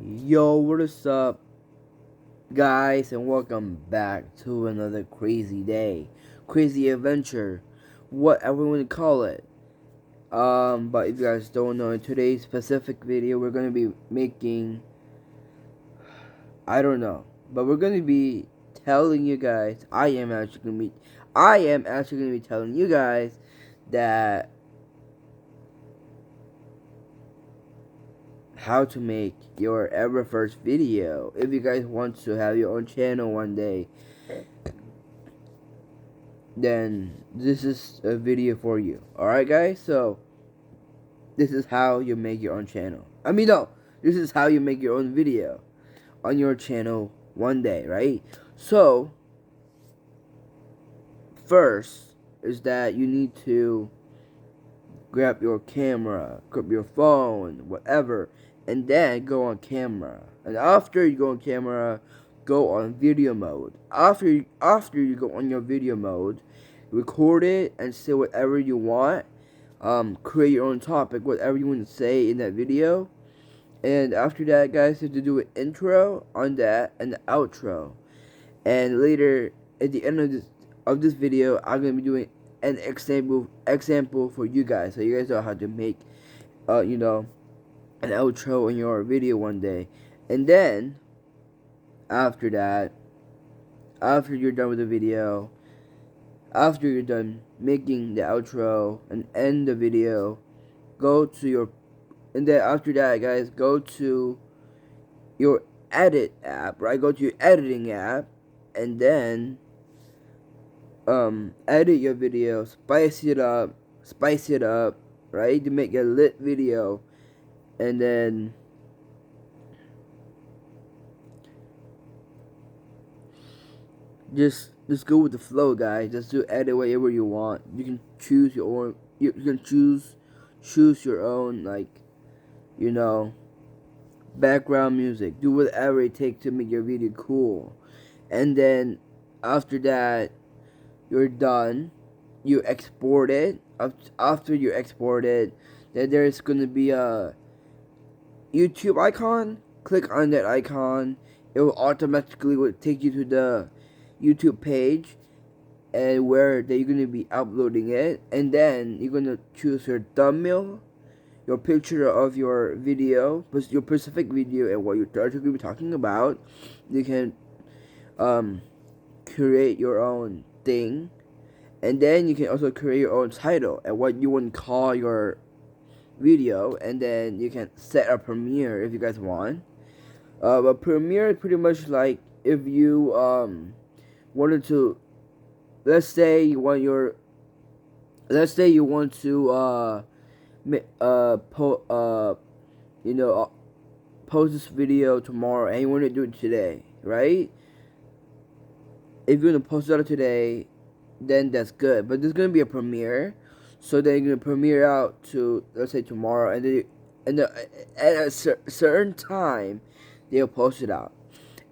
Yo, what is up, guys, and welcome back to another crazy day, crazy adventure, whatever you want to call it. But if you guys don't know, in today's specific video, we're gonna be making, I don't know, but we're gonna be telling you guys. I am actually gonna be telling you guys that how to make your ever first video if you guys want to have your own channel one day, then this is a video for you. Alright guys, so this is how you make your own channel. No, this is how you make your own video on your channel one day, right? So first is that you need to grab your camera, grab your phone, whatever, and then go on camera. And after you go on camera, go on video mode. After you go on your video mode, record it and say whatever you want. Create your own topic, whatever you want to say in that video. And after that, guys, you have to do an intro on that and the outro. And later, at the end of this video, I'm gonna be doing an example for you guys, so you guys know how to make, an outro in your video one day. And then after that, after you're done with the video, after you're done making the outro and end the video, and then after that, guys, go to your edit app, right? Go to your editing app, and then edit your video, spice it up, right, to make a lit video. And then just go with the flow, guys. Just do edit whatever you want. You can choose your own. You can choose your own, like, background music. Do whatever it takes to make your video cool. And then after that, you're done. You export it. After you export it, then there's gonna be a YouTube icon. Click on that icon. It will automatically take you to the YouTube page, and where that you're gonna be uploading it. And then you're gonna choose your thumbnail, your picture of your video, your specific video, and what you're going to be talking about. You can create your own thing, and then you can also create your own title and what you want to call your video. And then you can set a premiere if you guys want. But premiere is pretty much like if you wanted to, let's say you want to post this video tomorrow and you want to do it today, right? If you're gonna post it out today, then that's good. But there's gonna be a premiere, so then you're gonna premiere out to, let's say, tomorrow, and then at a certain time they'll post it out,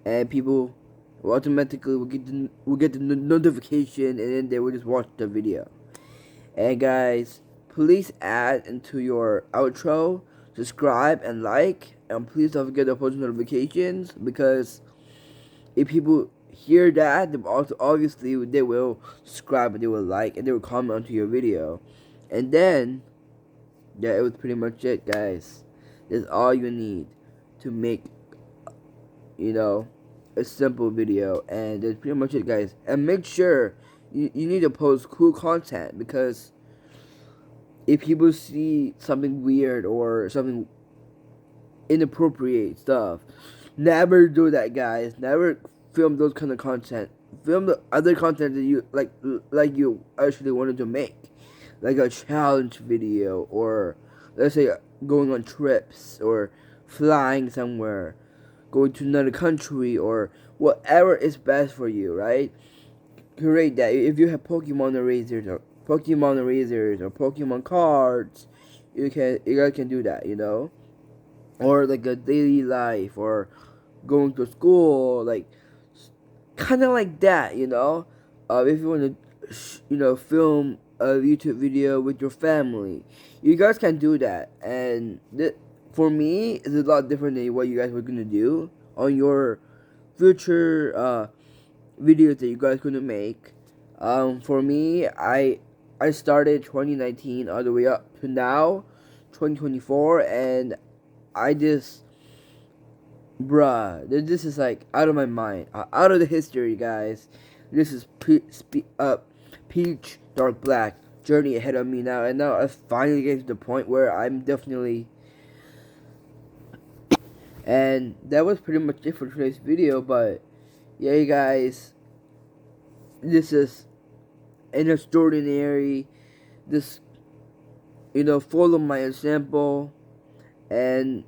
and people will automatically will get the notification, and then they will just watch the video. And guys, please add into your outro, subscribe and like, and please don't forget to post notifications, because if people hear that, then also obviously they will subscribe and they will like and they will comment onto your video. And then, yeah, it was pretty much it, guys. That's all you need to make, a simple video. And that's pretty much it, guys. And make sure you need to post cool content, because if people see something weird or something inappropriate stuff, never do that, guys. Never film those kind of content. Film the other content that you like you actually wanted to make, like a challenge video, or let's say going on trips, or flying somewhere, going to another country, or whatever is best for you, right? Create that. If you have Pokemon erasers or Pokemon cards, you guys can do that, or like a daily life, or going to school, like kind of like that, if you want to film a YouTube video with your family, you guys can do that. And for me, it's a lot different than what you guys were gonna do on your future videos that you guys gonna make. For me, I started 2019 all the way up to now, 2024, and I just, bruh, this is like out of my mind, out of the history, guys. This is Peach Dark Black journey ahead of me now, and now I finally get to the point where I'm definitely. And that was pretty much it for today's video, but yeah, you guys, this is an extraordinary, this, follow my example, and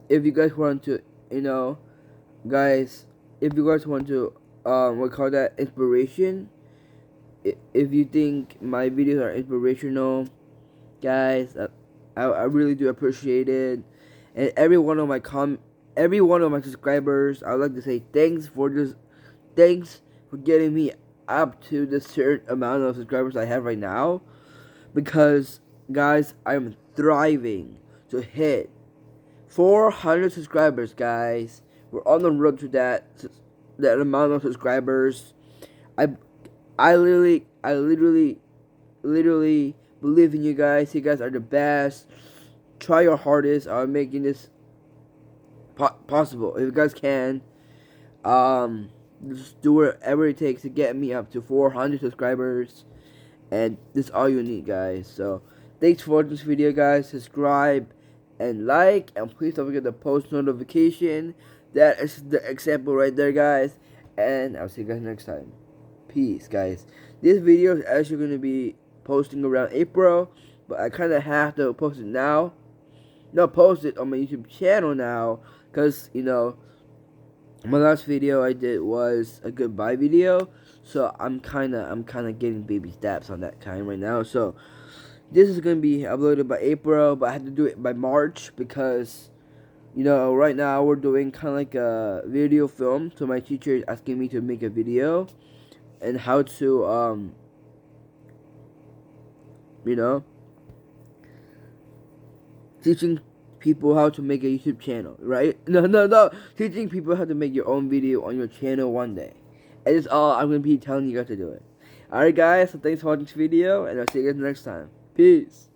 if you guys want to, guys, if you guys want to, we call that inspiration, if you think my videos are inspirational, guys, I really do appreciate it. And every one of my subscribers, I would like to say thanks for getting me up to the certain amount of subscribers I have right now, because guys, I'm thriving to hit 400 subscribers, guys. We're on the road to that amount of subscribers. I literally believe in you guys. You guys are the best. Try your hardest on making this possible. If you guys can, just do whatever it takes to get me up to 400 subscribers. And this is all you need, guys. So, thanks for watching this video, guys. Subscribe and like. And please don't forget the post notification. That is the example right there, guys. And I'll see you guys next time. Peace, guys. This video is actually going to be posting around April. But I kind of have to post it now. No, post it on my YouTube channel now, because my last video I did was a goodbye video, so I'm kind of getting baby steps on that kind right now. So this is gonna be uploaded by April, but I have to do it by March because right now we're doing kind of like a video film. So my teacher is asking me to make a video and how to teaching people how to make a YouTube channel, right? No. Teaching people how to make your own video on your channel one day. And that's all I'm going to be telling you guys to do it. Alright guys, so thanks for watching this video, and I'll see you guys next time. Peace.